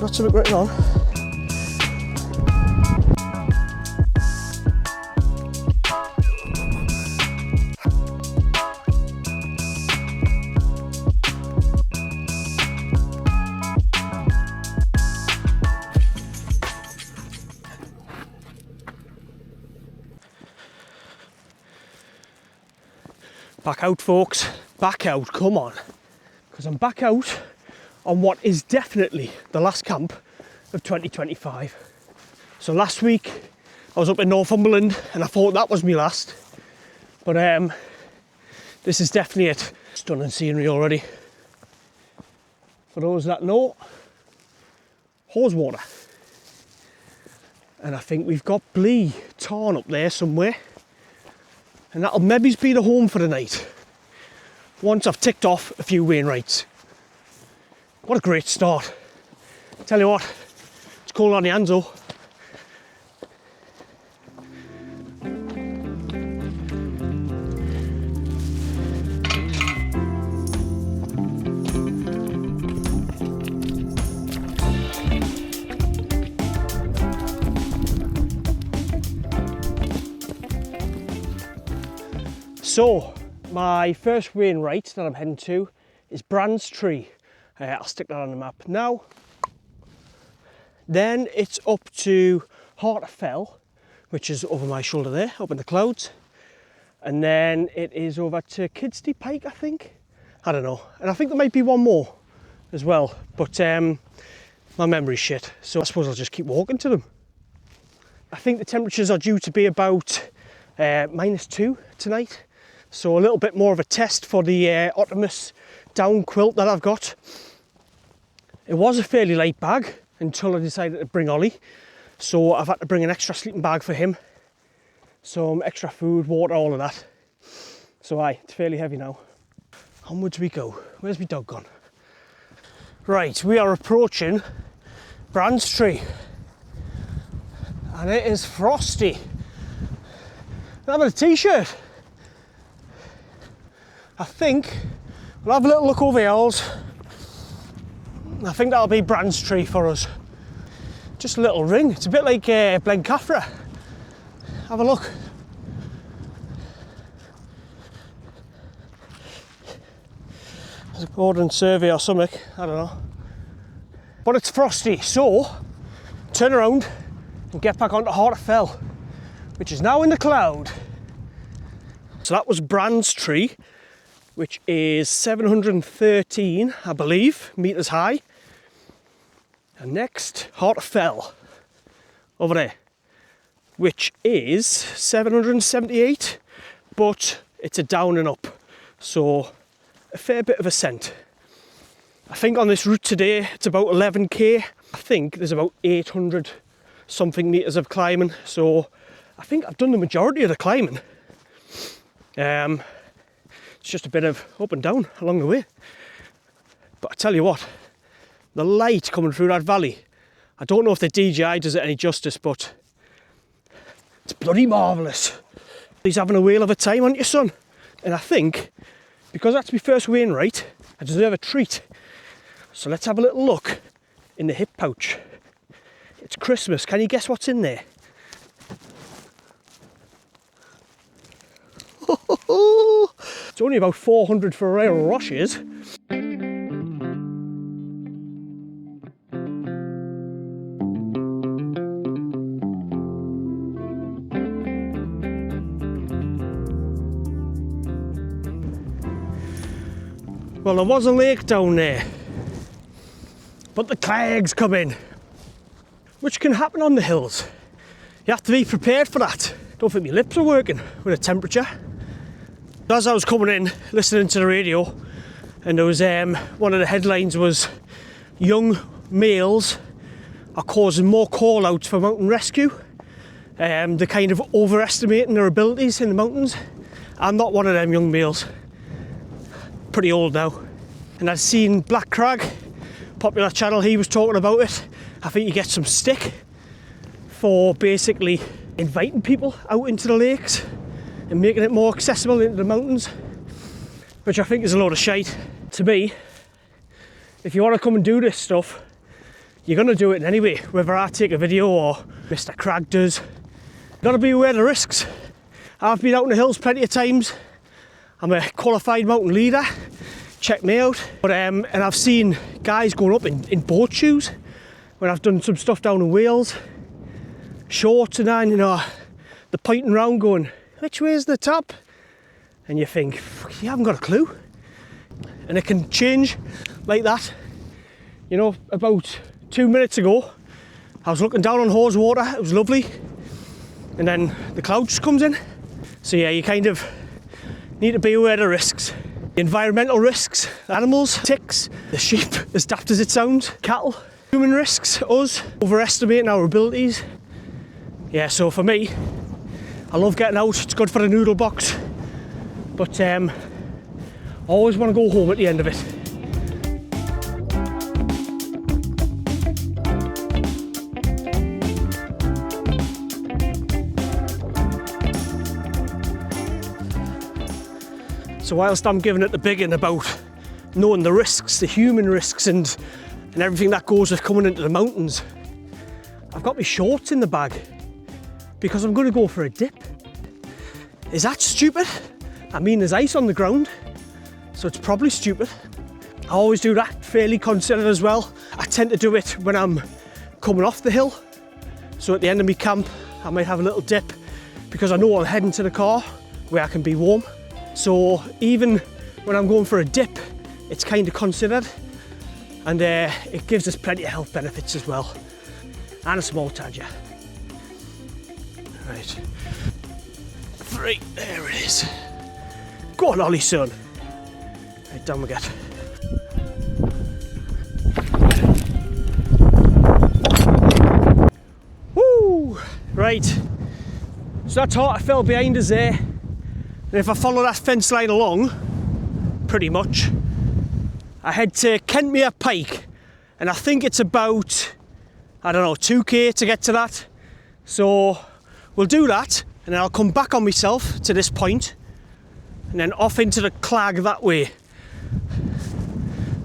got something written on. Back out, folks. Back out, come on. Because I'm back out on what is definitely the last camp of 2025. So last week I was up in Northumberland and I thought that was my last. But this is definitely it. Stunning scenery already. For those that know, hose water. And I think we've got Blea Tarn up there somewhere. And that'll maybe be the home for the night. Once I've ticked off a few Wainwrights. What a great start. Tell you what, it's cold on the hands though. So, my first Wainwright that I'm heading to is Brand's Tree. I'll stick that on the map now. Then it's up to Harter Fell, which is over my shoulder there, up in the clouds. And then it is over to Kidsty Pike, I think. I don't know. And I think there might be one more as well, but my memory's shit. So I suppose I'll just keep walking to them. I think the temperatures are due to be about -2 tonight. So a little bit more of a test for the Optimus down quilt that I've got. It was a fairly light bag until I decided to bring Ollie. So I've had to bring an extra sleeping bag for him. Some extra food, water, all of that. So aye, it's fairly heavy now. Onwards we go. Where's my dog gone? Right, we are approaching Brand's Tree. And it is frosty. I'm in a t-shirt. I think we'll have a little look over the hills. I think that'll be Brand's Tree for us. Just a little ring. It's a bit like Blencathra. Have a look. There's a ordnance survey or something. I don't know. But it's frosty, so turn around and get back onto Harter Fell, which is now in the cloud. So that was Brand's Tree, which is 713, I believe, metres high. And next, Harter Fell, over there, which is 778, but it's a down and up, so a fair bit of ascent. I think on this route today, it's about 11k. I think there's about 800 something metres of climbing, so I think I've done the majority of the climbing. It's just a bit of up and down along the way. But I tell you what, the light coming through that valley, I don't know if the DJI does it any justice, but it's bloody marvellous. He's having a whale of a time, aren't you, son? And I think, because that's my first Wainwright, I deserve a treat. So let's have a little look in the hip pouch. It's Christmas. Can you guess what's in there? It's only about 400 Ferrero Rochers. Well, there was a lake down there, but the crags come in, which can happen on the hills. You have to be prepared for that. Don't think my lips are working with the temperature. As I was coming in, listening to the radio, and there was one of the headlines was young males are causing more call outs for mountain rescue. They're kind of overestimating their abilities in the mountains. I'm not one of them young males. Pretty old now. And I've seen Black Crag, popular channel, he was talking about it. I think you get some stick for basically inviting people out into the lakes and making it more accessible into the mountains, which I think is a load of shite. To me, if you want to come and do this stuff, you're going to do it anyway, whether I take a video or Mr. Crag does. Got to be aware of the risks. I've been out in the hills plenty of times. I'm a qualified mountain leader. Check me out. But and I've seen guys going up in boat shoes when I've done some stuff down in Wales. Shorts and that, you know, they're pointing around going, which way is the top? And you think, you haven't got a clue. And it can change like that. You know, about 2 minutes ago, I was looking down on Hawes Water, it was lovely. And then the cloud just comes in. So yeah, you kind of need to be aware of the risks. The environmental risks, animals, ticks, the sheep, as daft as it sounds, cattle, human risks, us, overestimating our abilities. Yeah, so for me, I love getting out, it's good for the noodle box. But I always want to go home at the end of it. So whilst I'm giving it the big one about knowing the risks, the human risks and everything that goes with coming into the mountains, I've got my shorts in the bag because I'm going to go for a dip. Is that stupid? I mean, there's ice on the ground, so it's probably stupid. I always do that, fairly considered as well. I tend to do it when I'm coming off the hill. So at the end of my camp, I might have a little dip because I know I'm heading to the car where I can be warm. So even when I'm going for a dip, it's kind of considered, and it gives us plenty of health benefits as well, and a small tadger. Right, 3, there it is. Go on, Ollie, son. Right, down we get. Woo! Right, so that's Harter fell behind us there. And if I follow that fence line along, pretty much, I head to Kentmere Pike, and I think it's about, I don't know, 2k to get to that. So we'll do that, and then I'll come back on myself to this point, and then off into the Clag that way.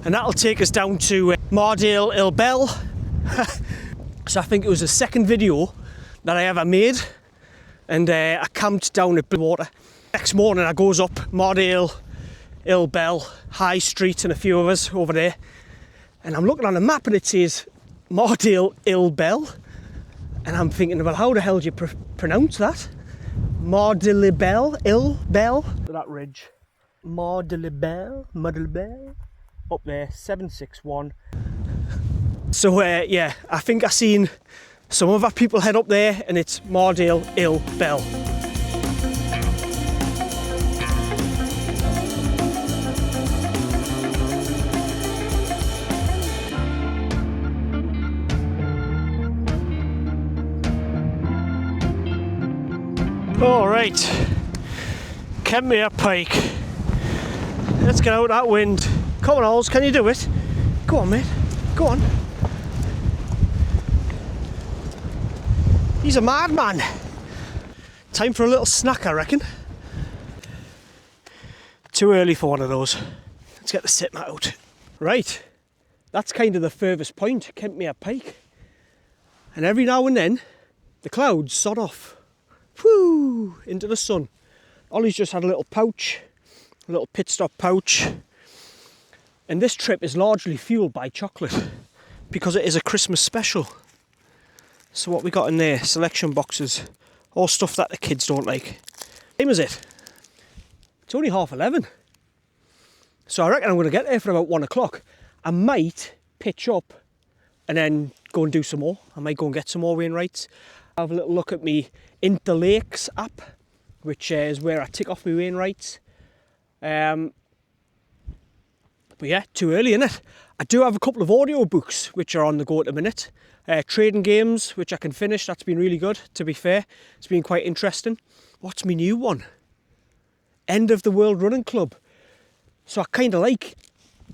And that'll take us down to Mardale Ilbel. So I think it was the second video that I ever made, and I camped down at Blea Water. Next morning I goes up Mardale, Ilbel, High Street and a few of us over there, and I'm looking on the map and it says Mardale Ilbel, and I'm thinking, well, how the hell do you pronounce that? Mardale Ilbel? That ridge. Mardale, up there, 761. So yeah, I think I seen some other people head up there and it's Mardale Ilbel. All right, Kentmere Pike. Let's get out that wind. Come on, Olls, can you do it? Go on, mate. Go on. He's a madman. Time for a little snack, I reckon. Too early for one of those. Let's get the sit mat out. Right, that's kind of the furthest point, Kentmere Pike. And every now and then, the clouds sod off. Whoo! Into the sun. Ollie's just had a little pouch, a little pit stop pouch. And this trip is largely fueled by chocolate because it is a Christmas special. So what we got in there, selection boxes, all stuff that the kids don't like. What time is it? It's only 11:30. So I reckon I'm going to get there for about 1 o'clock. I might pitch up and then go and do some more. I might go and get some more Wainwrights. Have a little look at me Interlakes app, which is where I tick off my Wainwrights. But yeah, too early, innit? I do have a couple of audio books which are on the go at the minute. Trading games, which I can finish. That's been really good, to be fair. It's been quite interesting. What's my new one? End of the World Running Club. So I kind of like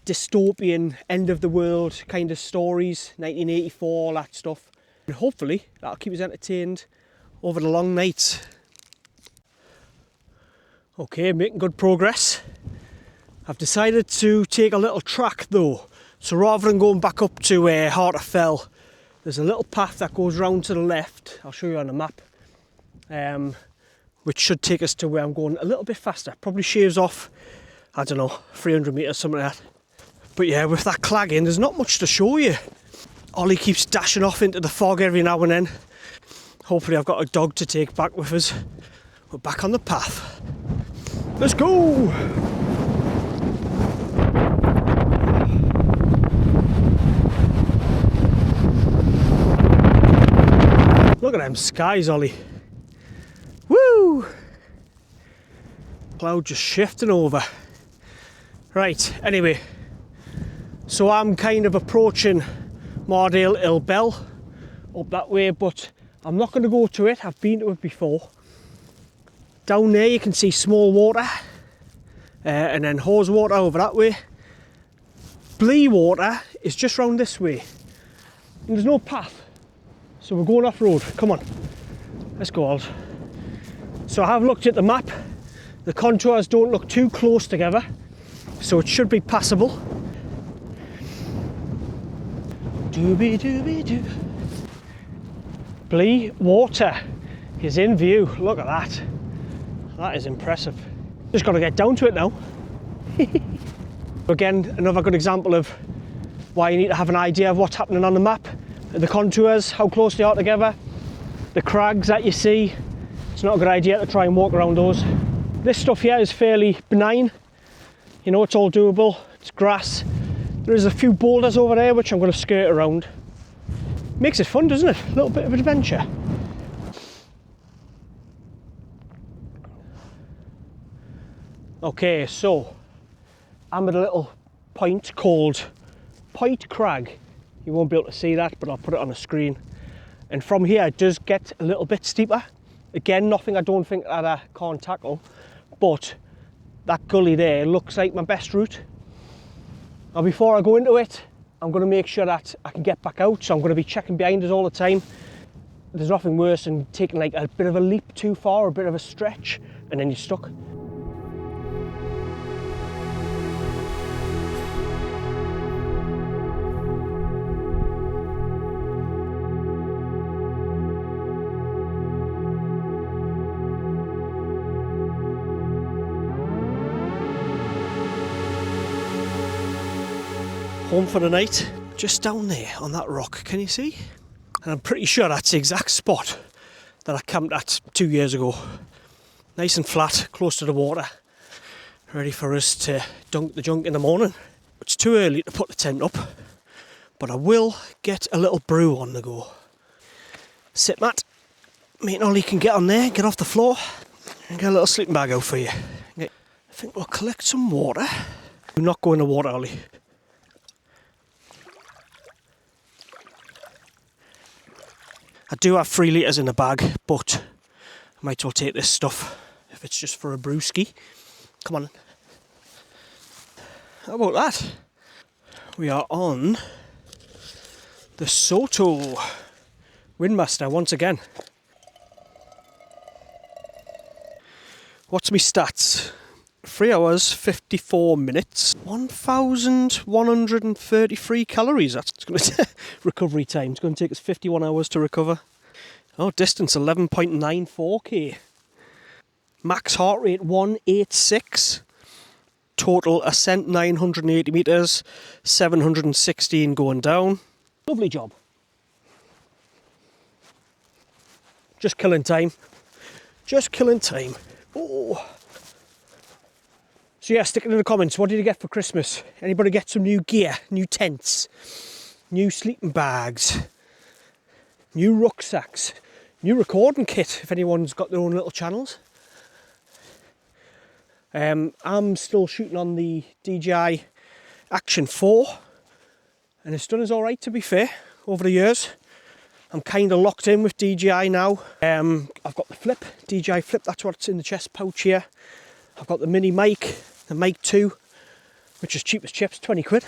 dystopian, end of the world kind of stories, 1984, all that stuff. And hopefully that'll keep us entertained over the long nights. Okay, making good progress. I've decided to take a little track though. So rather than going back up to Harter Fell, There's a little path that goes round to the left, I'll show you on the map, which should take us to where I'm going a little bit faster. Probably shaves off, I don't know, 300 metres, something like that. But yeah, with that clagging, there's not much to show you. Ollie keeps dashing off into the fog every now and then. Hopefully I've got a dog to take back with us. We're back on the path. Let's go! Look at them skies, Ollie. Woo! Cloud just shifting over. Right, anyway. So I'm kind of approaching Mardale Hill Bell up that way, but I'm not going to go to it. I've been to it before. Down there you can see small water, and then hose water over that way. Blea Water is just round this way, and there's no path, so we're going off road. Come on, let's go, Old. So I have looked at the map. The contours don't look too close together, so it should be passable. Doobie doobie doo. Blea Water is in view. Look at that. That is impressive. Just got to get down to it now. Again, another good example of why you need to have an idea of what's happening on the map. The contours, how close they are together. The crags that you see. It's not a good idea to try and walk around those. This stuff here is fairly benign. You know, it's all doable. It's grass. There's a few boulders over there which I'm going to skirt around. Makes it fun, doesn't it? A little bit of adventure. Okay, so I'm at a little point called Point Crag. You won't be able to see that, but I'll put it on the screen. And from here it does get a little bit steeper. Again, nothing I don't think that I can't tackle, but that gully there looks like my best route. Now before I go into it, I'm going to make sure that I can get back out, so I'm going to be checking behind us all the time. There's nothing worse than taking like a bit of a leap too far, a bit of a stretch, and then you're stuck. Home for the night, just down there on that rock, can you see? And I'm pretty sure that's the exact spot that I camped at 2 years ago. Nice and flat, close to the water, ready for us to dunk the junk in the morning. It's too early to put the tent up, but I will get a little brew on the go. Sit mat, me and Ollie can get on there, get off the floor, and get a little sleeping bag out for you. I think we'll collect some water. Do not go in the water, Ollie. I do have 3 litres in the bag, but I might as well take this stuff if it's just for a brewski. Come on. How about that? We are on the Soto Windmaster once again. What's my stats? 3 hours, 54 minutes, 1,133 calories. That's going to recovery time. It's going to take us 51 hours to recover. Oh, distance 11.94k. Max heart rate 186. Total ascent 980 metres, 716 going down. Lovely job. Just killing time. Just killing time. Oh. So yeah, stick it in the comments. What did you get for Christmas? Anybody get some new gear, new tents, new sleeping bags, new rucksacks, new recording kit if anyone's got their own little channels? I'm still shooting on the DJI Action 4 and it's done us alright, to be fair, over the years. I'm kind of locked in with DJI now. I've got the flip, DJI flip, that's what's in the chest pouch here. I've got the mini mic, the mic 2, which is cheap as chips, 20 quid.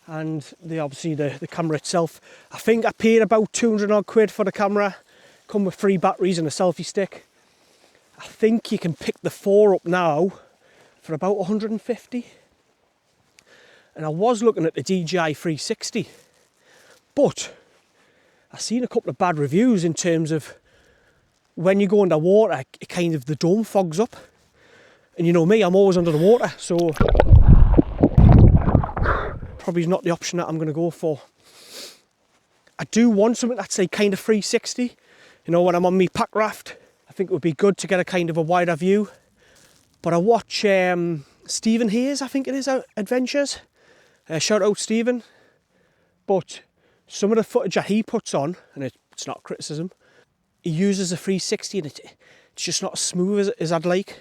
And obviously the camera itself. I think I paid about 200 odd quid for the camera. Come with 3 batteries and a selfie stick. I think you can pick the 4 up now for about 150. And I was looking at the DJI 360. But I've seen a couple of bad reviews in terms of when you go underwater, it kind of, the dome fogs up. And you know me, I'm always under the water, so probably not the option that I'm going to go for. I do want something that's like kind of 360. You know, when I'm on my pack raft, I think it would be good to get a kind of a wider view. But I watch Stephen Hayes, I think it is, Adventures. Shout out Stephen. But some of the footage that he puts on, and it's not criticism, he uses a 360 and it's just not as smooth as I'd like.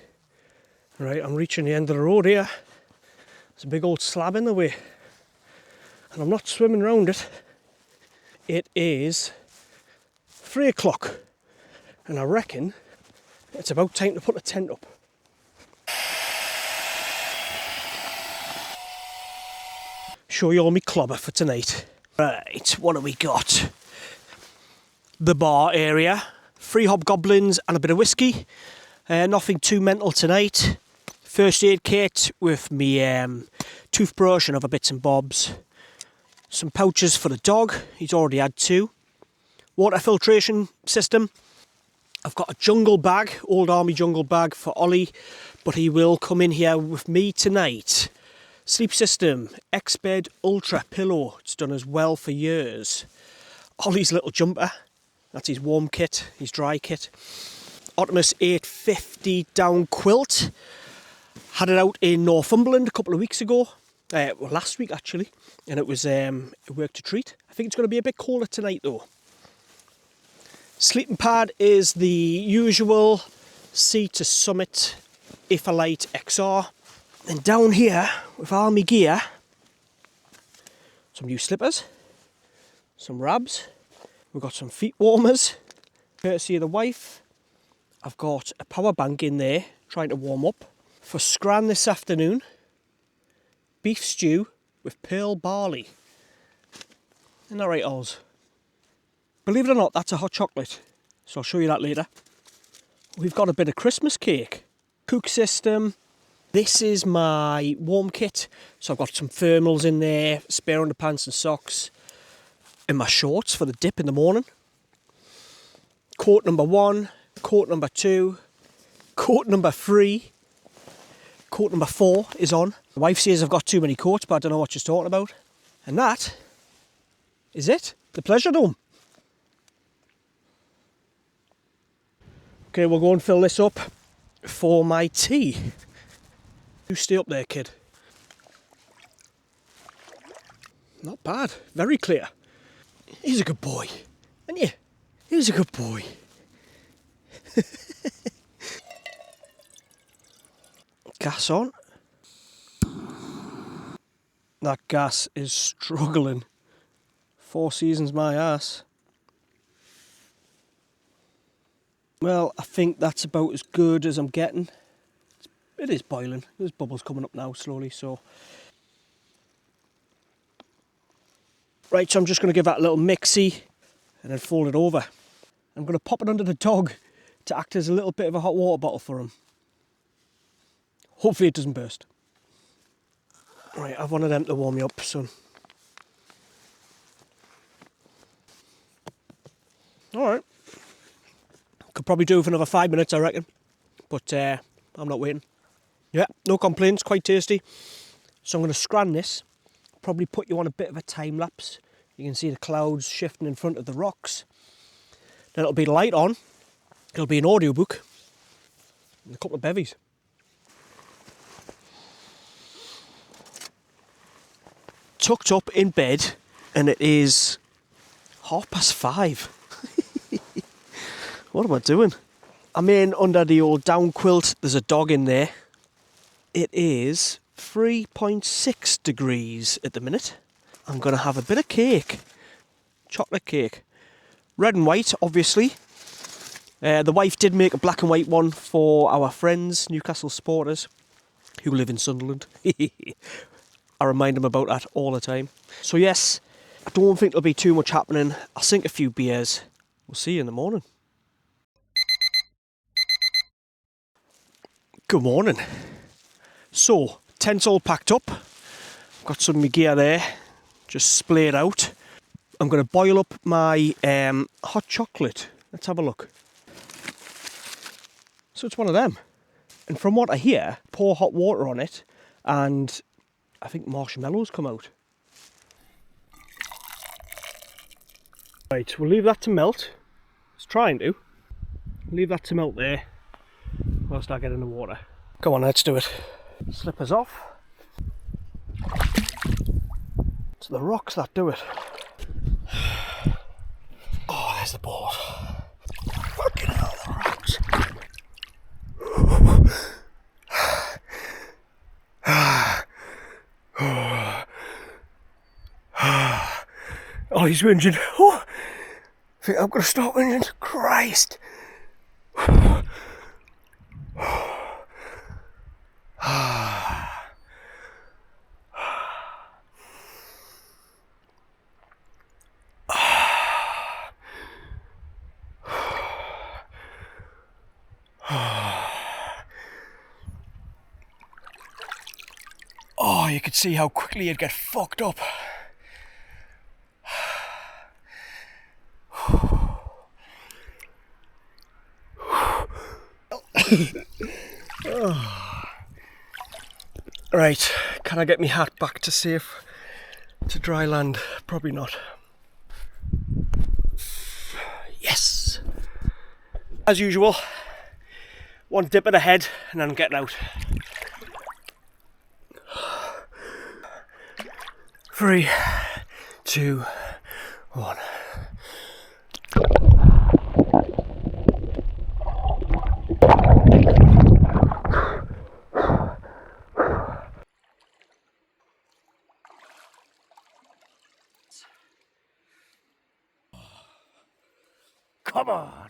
Right, I'm reaching the end of the road here. There's a big old slab in the way. And I'm not swimming around it. It is 3 o'clock. And I reckon it's about time to put the tent up. Show you all my clobber for tonight. Right, what have we got? The bar area. 3 hobgoblins and a bit of whiskey. Nothing too mental tonight. First aid kit with me toothbrush and other bits and bobs. Some pouches for the dog. He's already had 2. Water filtration system. I've got a jungle bag, old army jungle bag for Ollie, but he will come in here with me tonight. Sleep system, X-Bed Ultra pillow. It's done as well for years. Ollie's little jumper. That's his warm kit, his dry kit. Optimus 850 down quilt. Had it out in Northumberland a couple of weeks ago. Well, last week actually. And it was it worked a treat. I think it's going to be a bit colder tonight though. Sleeping pad is the usual Sea to Summit Ifalite XR. Then down here with all my gear, some new slippers, some rabs. We've got some feet warmers, courtesy of the wife. I've got a power bank in there, trying to warm up. For scran this afternoon, beef stew with pearl barley. Isn't that right, Oz? Believe it or not, that's a hot chocolate. So I'll show you that later. We've got a bit of Christmas cake. Cook system. This is my warm kit. So I've got some thermals in there, spare underpants and socks. And my shorts for the dip in the morning. Coat number 1, coat number 2, coat number 3, coat number 4 is on. The wife says I've got too many coats, but I don't know what she's talking about. And that is it, the pleasure dome. Okay, we'll go and fill this up for my tea. You stay up there, kid. Not bad, very clear. He's a good boy, isn't he? He's a good boy. Gas on. That gas is struggling. 4 seasons my ass. Well, I think that's about as good as I'm getting. It is boiling. There's bubbles coming up now slowly, so. Right, so I'm just going to give that a little mixy and then fold it over. I'm going to pop it under the dog to act as a little bit of a hot water bottle for him. Hopefully it doesn't burst. Right, I've one of them to warm you up, son. Alright. Could probably do it for another 5 minutes, I reckon. But I'm not waiting. Yeah, no complaints, quite tasty. So I'm going to scran this. Probably put you on a bit of a time lapse. You can see the clouds shifting in front of the rocks. Then it'll be light on. It'll be an audiobook. And a couple of bevies. Tucked up in bed, and it is 5:30. What am I doing? I'm in under the old down quilt. There's a dog in there. It is 3.6 degrees at the minute. I'm going to have a bit of cake. Chocolate cake. Red and white, obviously. The wife did make a black and white one for our friends, Newcastle supporters, who live in Sunderland. I remind them about that all the time. So yes, I don't think there'll be too much happening. I'll sink a few beers. We'll see you in the morning. Good morning. So, tent's all packed up. Got some of my gear there, just splayed out. I'm going to boil up my hot chocolate. Let's have a look. So it's one of them. And from what I hear, pour hot water on it and I think marshmallows come out. Right, we'll leave that to melt. Let's try and do. Leave that to melt there whilst I get in the water. Come on, let's do it. Slippers off. It's the rocks that do it. Oh, there's the board. Fucking hell, the rocks. Oh, he's whinging. Oh, I think I'm going to start whinging. Christ. Oh, you could see how quickly it'd get fucked up. Right, can I get my hat back to safe, to dry land? Probably not. Yes! As usual, one dip at the head and then I'm getting out. 3, 2, 1. Come on!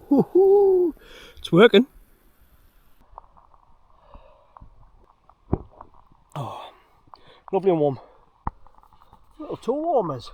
Woohoo! It's working. Oh, lovely and warm. Little toe warmers.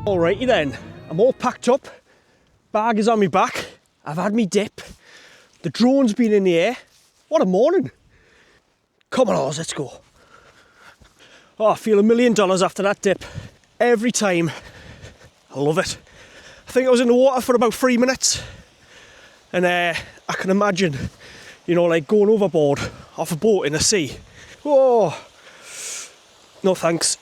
Alrighty then, I'm all packed up, bag is on my back, I've had me dip, the drone's been in the air. What a morning! Come on Oz, let's go. Oh, I feel $1 million after that dip. Every time. I love it. I think I was in the water for about 3 minutes and I can imagine, you know, like going overboard off a boat in the sea. Whoa! No thanks.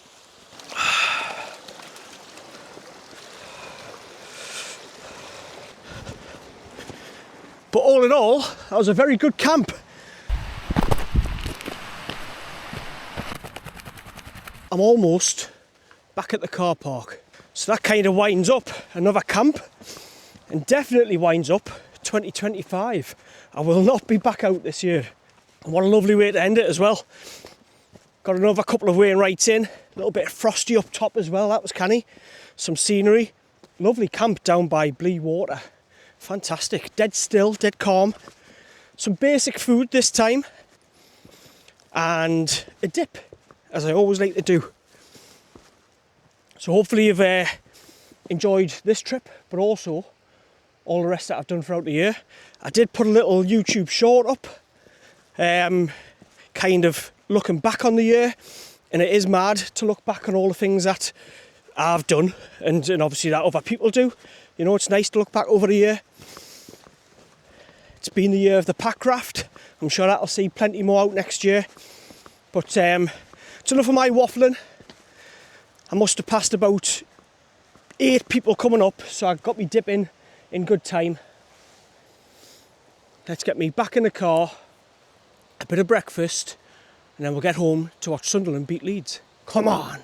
But all in all, that was a very good camp. I'm almost back at the car park. So that kind of winds up another camp and definitely winds up 2025. I will not be back out this year. And what a lovely way to end it as well. Got another couple of Wainwrights in, a little bit frosty up top as well, that was canny. Some scenery. Lovely camp down by Blea Water. Fantastic, dead still, dead calm. Some basic food this time. And a dip, as I always like to do. So hopefully you've enjoyed this trip, but also all the rest that I've done throughout the year. I did put a little YouTube short up, kind of looking back on the year. And it is mad to look back on all the things that I've done and obviously that other people do. You know, it's nice to look back over the year. It's been the year of the pack raft. I'm sure that'll see plenty more out next year. But it's enough of my waffling. I must have passed about 8 people coming up, so I got me dip in good time. Let's get me back in the car a bit of breakfast, and then we'll get home to watch Sunderland beat Leeds. Come on!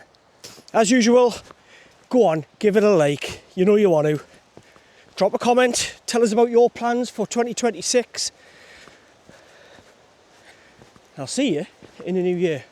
As usual, go on, give it a like. You know you want to. Drop a comment, tell us about your plans for 2026. I'll see you in the new year.